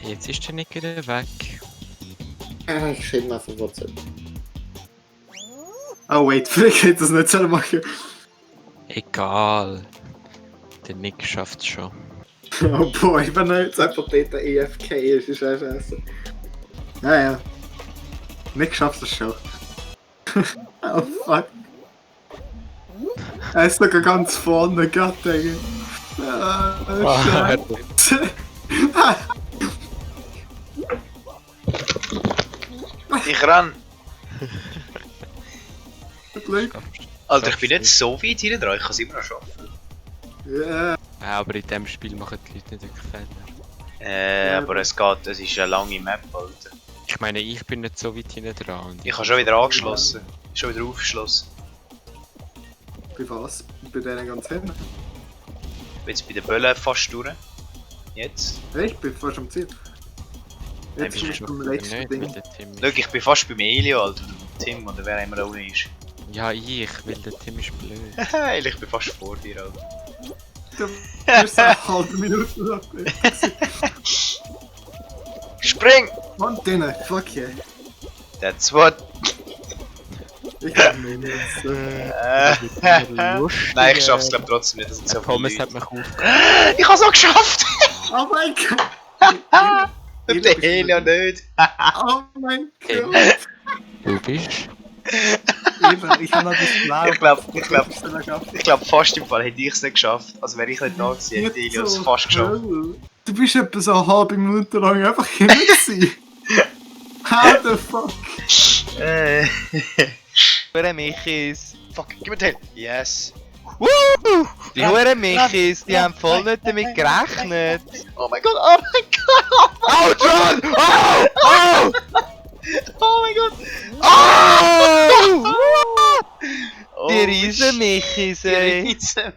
Jetzt ist der nicht wieder weg. Ich schreibe mal von WhatsApp. Oh wait, vielleicht hätte das nicht so machen. Egal. Der Nick schafft's schon. Oh boy, wenn er jetzt einfach dort EFK ist, ist er scheiße. Ja. Nick schafft es schon. Oh fuck. Er ist sogar ganz vorne, Gott, Digga. Scheiße. Ich renn! Glück. Alter, ich bin nicht so weit hinten dran, ich kann es immer noch schaffen. Ja. Ja, aber in diesem Spiel machen die Leute nicht wirklich Fehler. Aber es geht, es ist eine lange Map, Alter. Ich meine, ich bin nicht so weit hinten dran. Und Ich habe schon wieder angeschlossen. Schon wieder aufgeschlossen. Bei was? Bei denen ganz hinten? Ich bin jetzt bei den Böllen fast durch. Jetzt. Ich bin fast am Ziel. Jetzt Nein, bist du beim Nicht, letzten weil Ding. der Tim Schau, ich bin fast beim Elio, Alter, oder beim Tim, oder wer immer da unten ist. Ja, weil der Tim ist blöd. Ich bin fast vor dir, Alter. Du bist eine halbe Minute lang. Spring! Und drinnen, fuck yeah. That's what. Ich hab mich jetzt. Nein, ich schaff's glaub trotzdem nicht, das sind so viele Pommes Leute. hat mich auf. Ich hab's auch geschafft! Oh mein Gott! Und der Helio nicht. Oh mein Gott! Du bist? Ich kann noch das Blau. Ich glaub fast im Fall hätte ich es nicht geschafft. Also wenn ich nicht da gewesen hätte, Helio es fast geschafft. Du bist etwa so eine halbe Minute lang einfach hinten gewesen. How the fuck? Hure Michis. Fuck, gib mir den. Yes. Woo! Die Hure Michis, die haben voll nicht damit gerechnet. Oh mein Gott, oh mein Gott. Oh, John! Oh! Oh! Oh mein Gott. Oh! Oh, Die Riesen Michis, Die ey. Riesen.